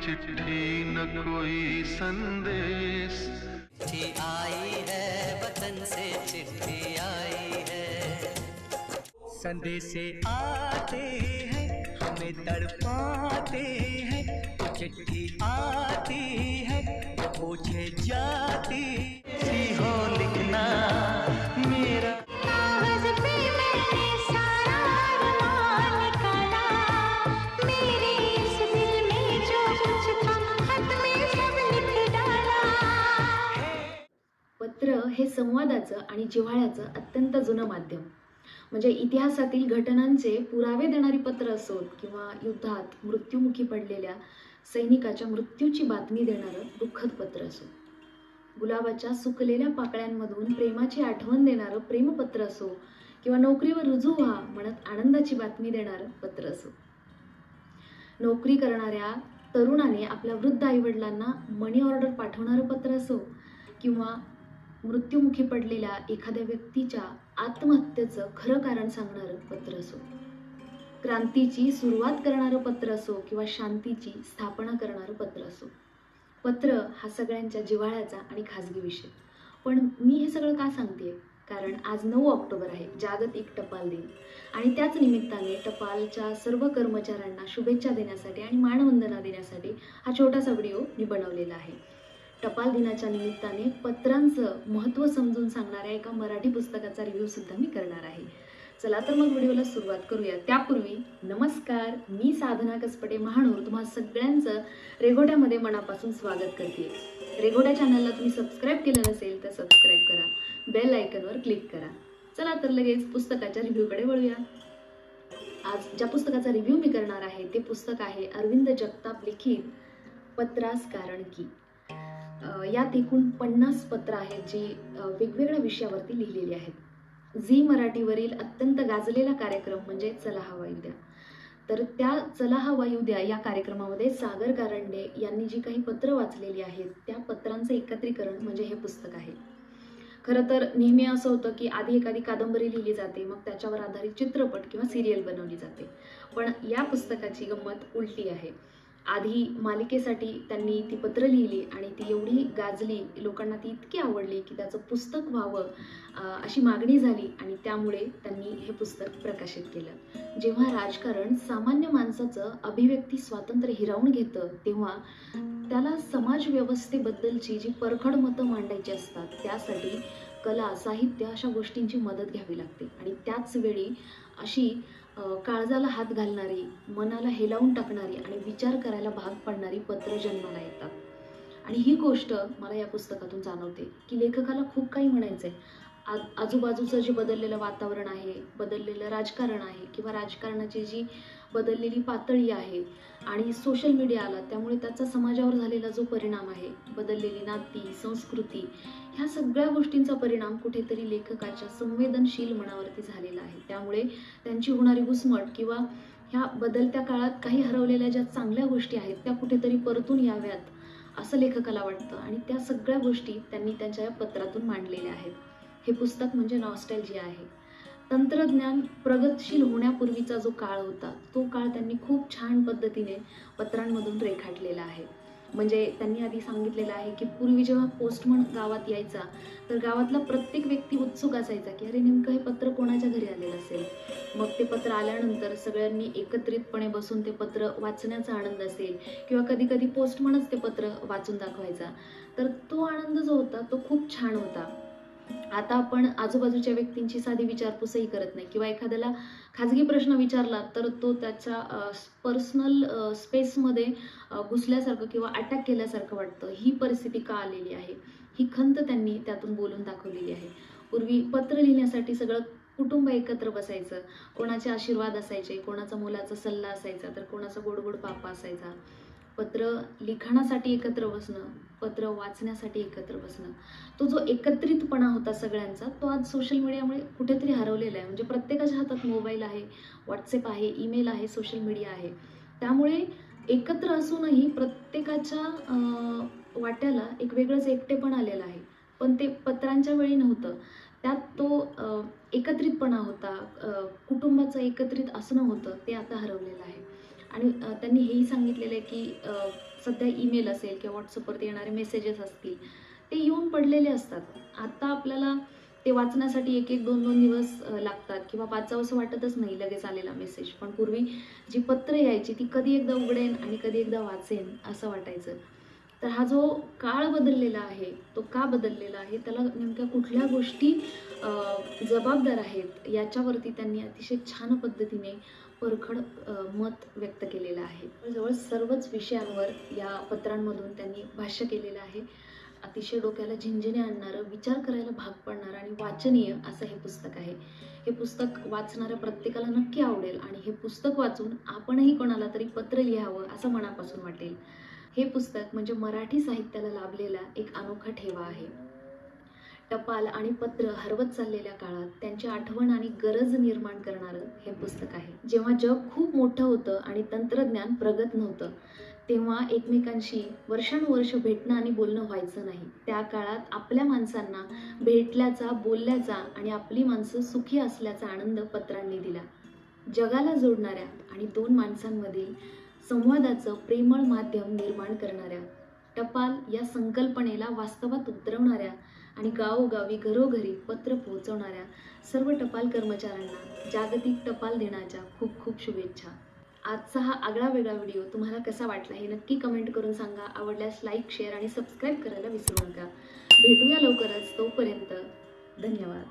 चिट्ठी न कोई संदेश। चिट्ठी आई है वतन से, चिट्ठी आई है। संदेश आते हैं हमें तड़पाते हैं, चिट्ठी आती है पूछे जाती। हो लिखना मेरा कागज पे मैंने सारा अरमान निकाला, मेरे इस दिल में जो कुछ था खत में सब लिख डाला। पत्र हे संवादाचं आणि जिव्हाळ्याचं अत्यंत जुनं माध्यम. म्हणजे इतिहासातील घटनांचे पुरावे देणारी पत्र असोत किंवा युद्धात मृत्युमुखी पडलेल्या सैनिकाच्या मृत्यूची बातमी देणारं दुःखद पत्र असो, गुलाबाच्या सुकलेल्या पाकळ्यांमधून प्रेमाची आठवण देणारं प्रेमपत्र असो, किंवा नोकरीवर रुजू व्हा म्हणत आनंदाची बातमी देणारं पत्र असो. नोकरी करणाऱ्या तरुणाने आपल्या वृद्ध आईवडिलांना मनी ऑर्डर पाठवणारं पत्र असो, किंवा मृत्युमुखी पडलेल्या एखाद्या व्यक्तीच्या आत्महत्येचं खरं कारण सांगणारं पत्र असो, क्रांतीची सुरुवात करणारं पत्र असो किंवा शांतीची स्थापना करणारं पत्र असो. पत्र हा सगळ्यांच्या जिव्हाळ्याचा आणि खाजगी विषय. पण मी हे सगळं का सांगते? कारण आज 9 ऑक्टोबर आहे, जागतिक टपाल दिन. आणि त्याच निमित्ताने टपालच्या सर्व कर्मचाऱ्यांना शुभेच्छा देण्यासाठी आणि मानवंदना देण्यासाठी हा छोटासा व्हिडिओ मी बनवलेला आहे. टपाल दिनाच्या निमित्ताने पत्रांचं महत्त्व समजून सांगणाऱ्या एका मराठी पुस्तकाचा रिव्ह्यू सुद्धा मी करणार आहे. चला तर मग व्हिडिओला सुरुवात करूया. त्यापूर्वी नमस्कार, मी साधना कसपटे महानूर तुम्हा सगळ्यांचं रेघोट्यामध्ये मनापासून स्वागत करते. रेघोट्या चॅनलला तुम्ही सबस्क्राईब केलं नसेल तर सबस्क्राईब करा, बेल आयकनवर क्लिक करा. चला तर लगेच पुस्तकाच्या रिव्ह्यूकडे वळूया. आज ज्या पुस्तकाचा रिव्ह्यू मी करणार आहे ते पुस्तक आहे अरविंद जगताप लिखित पत्रास कारण की. यात एकूण 50 पत्र आहेत जी वेगवेगळ्या विषयावरती लिहिलेली आहेत. झी मराठीवरील अत्यंत गाजलेला कार्यक्रम म्हणजे चला हवा येऊ द्या. तर त्या चला हवा येऊ द्या या कार्यक्रमामध्ये सागर कारंडे यांनी जी काही पत्र वाचलेली आहेत त्या पत्रांचं एकत्रीकरण म्हणजे हे पुस्तक आहे. खरं तर नेहमी असं होतं की आधी एखादी कादंबरी लिहिली जाते, मग त्याच्यावर आधारित चित्रपट किंवा सिरियल बनवली जाते. पण या पुस्तकाची गंमत उलटी आहे. आधी मालिकेसाठी त्यांनी ती पत्र लिहिली आणि ती एवढी गाजली, लोकांना ती इतकी आवडली की त्याचं पुस्तक व्हावं अशी मागणी झाली आणि त्यामुळे त्यांनी हे पुस्तक प्रकाशित केलं. जेव्हा राजकारण सामान्य माणसाचं अभिव्यक्ती स्वातंत्र्य हिरावून घेतं तेव्हा त्याला समाज व्यवस्थेबद्दलची जी परखड मतं मांडायची असतात त्यासाठी कला, साहित्य अशा गोष्टींची मदत घ्यावी लागते. आणि त्याच वेळी अशी काळजाला हात घालणारी, मनाला हेलावून टाकणारी आणि विचार करायला भाग पाडणारी पत्र जन्माला येतात. आणि ही गोष्ट मला या पुस्तकातून जाणवते की लेखकाला खूप काही म्हणायचं आहे. आजूबाजूचं जे बदललेलं वातावरण आहे, बदललेलं राजकारण आहे किंवा राजकारणाची जी बदललेली पातळी आहे आणि सोशल मीडिया आला त्यामुळे त्याचा समाजावर झालेला जो परिणाम आहे, बदललेली नाती, संस्कृती, ह्या सगळ्या गोष्टींचा परिणाम कुठेतरी लेखकाच्या संवेदनशील मनावरती झालेला आहे. त्यामुळे त्यांची होणारी घुसमट किंवा ह्या बदलत्या काळात काही हरवलेल्या ज्या चांगल्या गोष्टी आहेत त्या कुठेतरी परतून याव्यात असं लेखकाला वाटतं आणि त्या सगळ्या गोष्टी त्यांनी त्यांच्या या पत्रातून मांडलेल्या आहेत. हे पुस्तक म्हणजे नॉस्टॅल्जिया आहे. तंत्रज्ञान प्रगतशील होण्यापूर्वीचा जो काळ होता तो काळ त्यांनी खूप छान पद्धतीने पत्रांमधून रेखाटलेला आहे. म्हणजे त्यांनी आधी सांगितलेलं आहे की पूर्वी जेव्हा पोस्टमन गावात यायचा तर गावातला प्रत्येक व्यक्ती उत्सुक असायचा की अरे नेमकं हे पत्र कोणाच्या घरी आलेलं असेल. मग ते पत्र आल्यानंतर सगळ्यांनी एकत्रितपणे बसून ते पत्र वाचण्याचा आनंद असेल किंवा कधी कधी पोस्टमनच ते पत्र वाचून दाखवायचा. तर तो आनंद जो होता तो खूप छान होता. आता आपण आजूबाजूच्या व्यक्तींची साधी विचारपूसही करत नाही किंवा एखाद्याला खाजगी प्रश्न विचारला तर तो त्याच्या पर्सनल स्पेसमध्ये घुसल्यासारखं किंवा अटॅक केल्यासारखं वाटतं. ही परिस्थिती का आलेली आहे, ही खंत त्यांनी त्यातून बोलून दाखवलेली आहे. पूर्वी पत्र लिहिण्यासाठी सगळं कुटुंब एकत्र बसायचं, कोणाचे आशीर्वाद असायचे, कोणाचा मोलाचा सल्ला असायचा तर कोणाचा गोड पापा असायचा. पत्र लिखाणासाठी एकत्र बसणं, पत्र वाचण्यासाठी एकत्र बसणं, तो जो एकत्रितपणा होता सगळ्यांचा तो आज सोशल मीडियामुळे कुठेतरी हरवलेला आहे. म्हणजे प्रत्येकाच्या हातात मोबाईल आहे, व्हॉट्सअप आहे, ईमेल आहे, सोशल मीडिया आहे. त्यामुळे एकत्र असूनही प्रत्येकाच्या वाट्याला एक वेगळंच एकटेपण आलेलं आहे. पण ते पत्रांच्या वेळी नव्हतं. त्यात तो एकत्रितपणा होता, कुटुंबाचं एकत्रित असणं होतं ते आता हरवलेलं आहे. आणि त्यांनी हेही सांगितलेलं आहे की सध्या ईमेल असेल किंवा व्हॉट्सअपवरती येणारे मेसेजेस असतील ते येऊन पडलेले असतात. आता आपल्याला ते वाचण्यासाठी 1-1, 2-2 दिवस लागतात किंवा वाचावंसं वाटतच नाही लगेच आलेला मेसेज. पण पूर्वी जी पत्र यायची ती कधी एकदा उघडेन आणि कधी एकदा वाचेन असं वाटायचं. तर हा जो काळ बदललेला आहे, तो का बदललेला आहे, त्याला नेमक्या कुठल्या गोष्टी जबाबदार आहेत, याच्यावरती त्यांनी अतिशय छान पद्धतीने परखड मत व्यक्त केलेलं आहे. जवळजवळ सर्वच विषयांवर या पत्रांमधून त्यांनी भाष्य केलेलं आहे. अतिशय डोक्याला झिंझिण्या आणणारं, विचार करायला भाग पाडणारं आणि वाचनीय असं हे पुस्तक आहे. हे पुस्तक वाचणाऱ्या प्रत्येकाला नक्की आवडेल आणि हे पुस्तक वाचून आपणही कोणाला तरी पत्र लिहावं असं मनापासून वाटेल. हे पुस्तक म्हणजे मराठी साहित्याला लाभलेला एक अनोखा ठेवा आहे. टपाल आणि पत्र हरवत चाललेल्या काळात त्यांची आठवण आणि गरज निर्माण करणारं हे पुस्तक आहे. जेव्हा जग खूप मोठं होतं आणि तंत्रज्ञान प्रगत नव्हतं, तेव्हा एकमेकांशी वर्षानुवर्ष भेटणं आणि बोलणं व्हायचं नाही. त्या काळात आपल्या माणसांना भेटल्याचा, बोलल्याचा आणि आपली माणसं सुखी असल्याचा आनंद पत्रांनी दिला. जगाला जोडणाऱ्या आणि 2 माणसांमधील संवादाचं प्रेमळ माध्यम निर्माण करणाऱ्या, टपाल या संकल्पनेला वास्तवात उतरवणाऱ्या आणि गावोगावी घरोघरी पत्र पोहोचवणाऱ्या सर्व टपाल कर्मचाऱ्यांना जागतिक टपाल दिनाच्या खूप खूप शुभेच्छा. आजचा हा आगळा वेगळा व्हिडिओ तुम्हाला कसा वाटला हे नक्की कमेंट करून सांगा. आवडल्यास लाईक, शेअर आणि सबस्क्राईब करायला विसरू नका. भेटूया लवकरच. तोपर्यंत धन्यवाद.